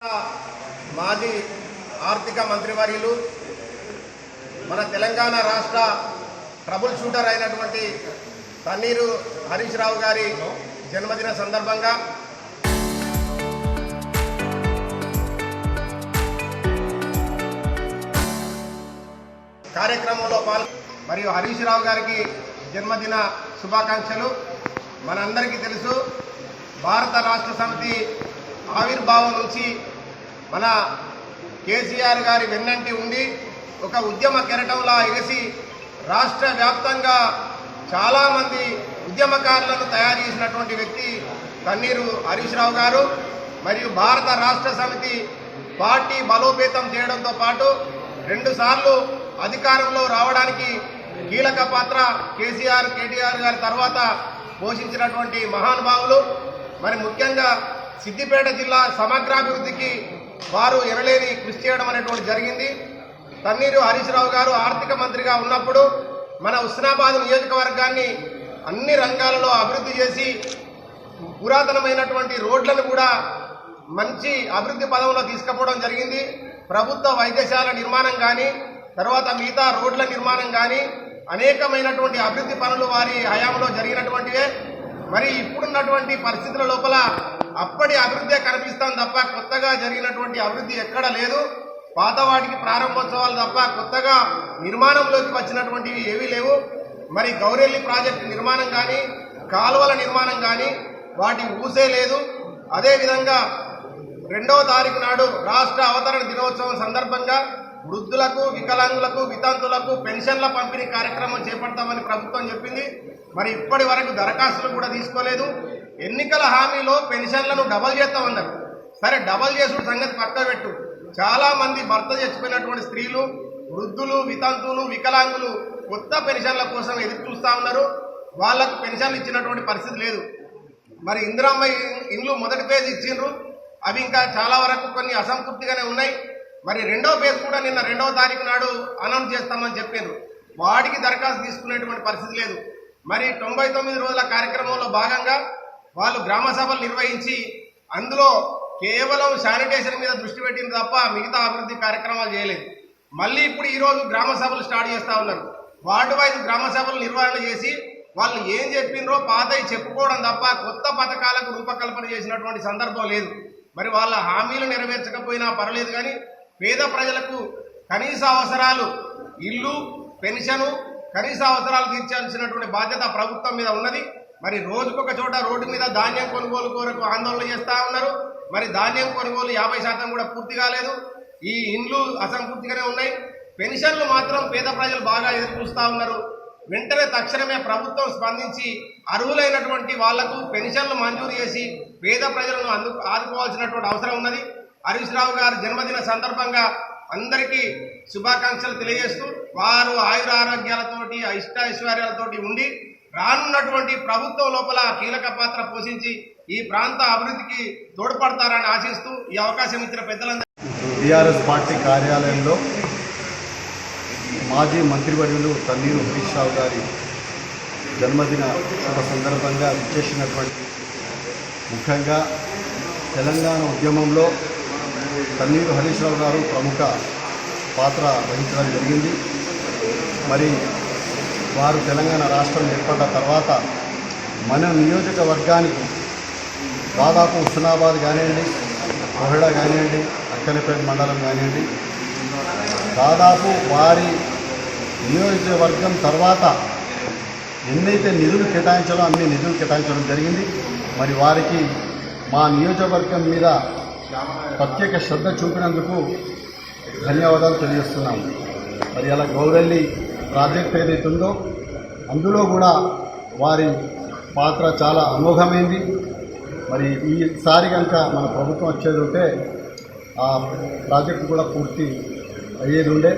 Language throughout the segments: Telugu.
మాజీ ఆర్థిక మంత్రివర్యులు మన తెలంగాణ రాష్ట్ర ట్రబుల్ షూటర్ అయినటువంటి తన్నీరు హరీష్ రావు గారి జన్మదిన సందర్భంగా కార్యక్రమంలో మరియు హరీష్ రావు గారికి జన్మదిన శుభాకాంక్షలు. మనందరికీ తెలుసు, భారత రాష్ట్ర సమితి ఆవిర్భావం నుంచి మన కేసీఆర్ గారి వెన్నంటి ఉండి ఒక ఉద్యమ కెరటంలా ఎగసి రాష్ట్ర వ్యాప్తంగా చాలామంది ఉద్యమకారులను తయారు చేసినటువంటి వ్యక్తి తన్నీరు హరీష్ రావు గారు. మరియు భారత రాష్ట్ర సమితి పార్టీ బలోపేతం చేయడంతో పాటు 2 సార్లు అధికారంలో రావడానికి కీలక పాత్ర కేటీఆర్ గారి తర్వాత పోషించినటువంటి మహానుభావులు. మరి ముఖ్యంగా సిద్దిపేట జిల్లా సమగ్రాభివృద్ధికి వారు ఎనలేని కృషి చేయడం అనేటువంటి జరిగింది. తన్నీరు హరీష్ రావు గారు ఆర్థిక మంత్రిగా ఉన్నప్పుడు మన హుస్నాబాద్ నియోజకవర్గాన్ని అన్ని రంగాలలో అభివృద్ధి చేసి పురాతనమైనటువంటి రోడ్లను కూడా మంచి అభివృద్ధి పదంలో తీసుకుపోవడం జరిగింది. ప్రభుత్వ వైద్యశాల నిర్మాణం కానీ, తర్వాత మిగతా రోడ్ల నిర్మాణం కానీ అనేకమైనటువంటి అభివృద్ధి పనులు వారి హయాంలో జరిగినటువంటివే. మరి ఇప్పుడున్నటువంటి పరిస్థితుల లోపల అప్పటి అభివృద్ధి కనిపిస్తాం తప్ప కొత్తగా జరిగినటువంటి అభివృద్ధి ఎక్కడ లేదు. పాత వాటికి ప్రారంభోత్సవాలు తప్ప కొత్తగా నిర్మాణంలోకి వచ్చినటువంటివి ఏవీ లేవు. మరి గౌరెల్లి ప్రాజెక్టు నిర్మాణం కానీ, కాలువల నిర్మాణం కానీ వాటి ఊసే లేదు. అదేవిధంగా 2వ తారీఖు నాడు రాష్ట్ర అవతరణ దినోత్సవం సందర్భంగా వృద్ధులకు, వికలాంగులకు, వితంతులకు పెన్షన్ల పంపిణీ కార్యక్రమం చేపడతామని ప్రభుత్వం చెప్పింది. మరి ఇప్పటి వరకు దరఖాస్తులు కూడా తీసుకోలేదు. ఎన్నికల హామీలో పెన్షన్లను డబల్ చేస్తామన్నారు. సరే, డబల్ చేసుడు సంగతి పక్క పెట్టు. చాలా మంది భర్త చచ్చిపోయినటువంటి స్త్రీలు, వృద్ధులు, వితంతువులు, వికలాంగులు కొత్త పెన్షన్ల కోసం ఎదురు చూస్తూ ఉన్నారు. వాళ్లకు పెన్షన్లు ఇచ్చినటువంటి పరిస్థితి లేదు. మరి ఇందిరమ్మ ఇండ్లు మొదటి పేజ్ ఇచ్చిండ్రు, అవి ఇంకా చాలా వరకు కొన్ని అసంతృప్తిగానే ఉన్నాయి. మరి 2వ పేజ్ కూడా నిన్న 2వ తారీఖు నాడు అనౌన్స్ చేస్తామని చెప్పారు. వాటికి దరఖాస్తు తీసుకునేటువంటి పరిస్థితి లేదు. మరి 99 రోజుల కార్యక్రమంలో భాగంగా వాళ్ళు గ్రామ సభలు నిర్వహించి అందులో కేవలం శానిటేషన్ మీద దృష్టి పెట్టింది తప్ప మిగతా అభివృద్ధి కార్యక్రమాలు చేయలేదు. మళ్ళీ ఇప్పుడు ఈరోజు గ్రామ సభలు స్టార్ట్ చేస్తూ ఉన్నారు. వార్డు వైజ్ గ్రామ సభలు నిర్వహణ చేసి వాళ్ళు ఏం చెప్పినరో పాతవి చెప్పుకోవడం తప్ప కొత్త పథకాలకు రూపకల్పన చేసినటువంటి సందర్భం లేదు. మరి వాళ్ళ హామీలు నెరవేర్చకపోయినా పర్లేదు, కానీ పేద ప్రజలకు కనీస అవసరాలు, ఇల్లు, పెన్షను, కనీస అవసరాలు తీర్చాల్సినటువంటి బాధ్యత ప్రభుత్వం మీద ఉన్నది. మరి రోజుకొక చోట రోడ్డు మీద ధాన్యం కొనుగోలు కొరకు ఆందోళన చేస్తూ ఉన్నారు. మరి ధాన్యం కొనుగోలు 50% కూడా పూర్తి కాలేదు. ఈ ఇండ్లు అసంపూర్తిగానే ఉన్నాయి. పెన్షన్లు మాత్రం పేద ప్రజలు బాగా ఎదురు చూస్తూ ఉన్నారు. వెంటనే తక్షణమే ప్రభుత్వం స్పందించి అర్హులైనటువంటి వాళ్లకు పెన్షన్లు మంజూరు చేసి పేద ప్రజలను ఆదుకోవాల్సినటువంటి అవసరం ఉన్నది. హరీష్ రావు గారి జన్మదిన సందర్భంగా అందరికీ శుభాకాంక్షలు తెలియజేస్తూ వారు ఆయుర ఆరోగ్యాలతోటి, ఇష్ట ఐశ్వర్యాలతోటి ఉండి రానున్నటువంటి ప్రభుత్వం లోపల కీలక పాత్ర పోషించి ఈ ప్రాంత అభివృద్ధికి తోడ్పడతారని ఆశిస్తూ ఈ అవకాశం ఇచ్చిన పెద్దలందరూ టీఆర్ఎస్ పార్టీ కార్యాలయంలో మాజీ మంత్రివర్యులు తన్నీరు హరీష్ రావు గారి జన్మదిన శుభ సందర్భంగా విచ్చేసినటువంటి ముఖ్యంగా తెలంగాణ ఉద్యమంలో తన్నీరు హరీష్ రావు గారు ప్రముఖ పాత్ర వహించడం జరిగింది. మరి వారు తెలంగాణ రాష్ట్రం ఏర్పడ్డ తర్వాత మన నియోజకవర్గానికి దాదాపు హుస్నాబాద్ కానివ్వండి, కోహెడా కానివ్వండి, అక్కనపేట మండలం కానివ్వండి, దాదాపు వారి నియోజకవర్గం తర్వాత ఎన్నైతే నిధులు కేటాయించాలో అన్ని నిధులు కేటాయించడం జరిగింది. మరి వారికి మా నియోజకవర్గం మీద ప్రత్యేక శ్రద్ధ చూపినందుకు ధన్యవాదాలు తెలియజేస్తున్నాము. మరి అలా గౌరెల్లి ప్రాజెక్ట్ ఏదైతుందో అందులో కూడా వారి పాత్ర చాలా అమోఘమైంది. మరి ఈసారి కనుక మన ప్రభుత్వం వచ్చేది ఉంటే ఆ ప్రాజెక్టు కూడా పూర్తి అయ్యేది ఉండే.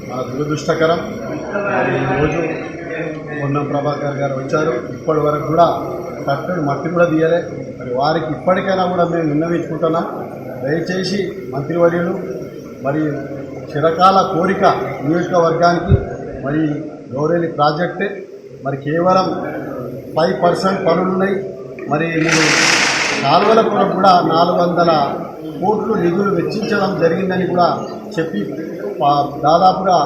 మన దురదృష్టకరం. మరి ఈరోజు పొన్నం ప్రభాకర్ గారు వచ్చారు, ఇప్పటి వరకు కూడా కట్టడు మట్టి కూడా తీయలే. మరి వారికి ఇప్పటికైనా కూడా మేము విన్నవించుకుంటున్నాం, దయచేసి మంత్రివర్యులు మరి చిరకాల కోరిక నియోజకవర్గానికి మరి గౌరెల్లి ప్రాజెక్టే. మరి కేవలం 5% పనులున్నాయి. మరి మీరు కాలువల కూడా 400 కోట్లు నిధులు వెచ్చించడం జరిగిందని కూడా చెప్పి దాదాపుగా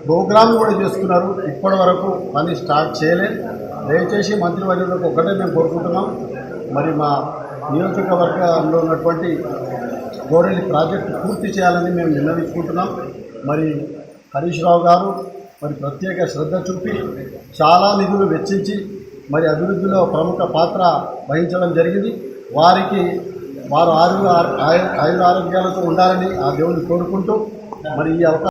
ప్రోగ్రామ్ కూడా చేసుకున్నారు. ఇప్పటి వరకు పని స్టార్ట్ చేయలేదు. దయచేసి మంత్రివర్యులకు ఒకటే మేము కోరుకుంటున్నాం, మరి మా నియోజకవర్గంలో ఉన్నటువంటి గోరెల్లి ప్రాజెక్టు పూర్తి చేయాలని మేము విన్నవించుకుంటున్నాం. మరి హరీష్ రావు గారు మరి ప్రత్యేక శ్రద్ధ చూపి చాలా నిధులు వెచ్చించి మరి అభివృద్ధిలో ప్రముఖ పాత్ర వహించడం జరిగింది. వారు ఆయుర ఆరోగ్యాలతో ఉండాలని ఆ దేవుని కోరుకుంటూ మరి ఈ అవకాశం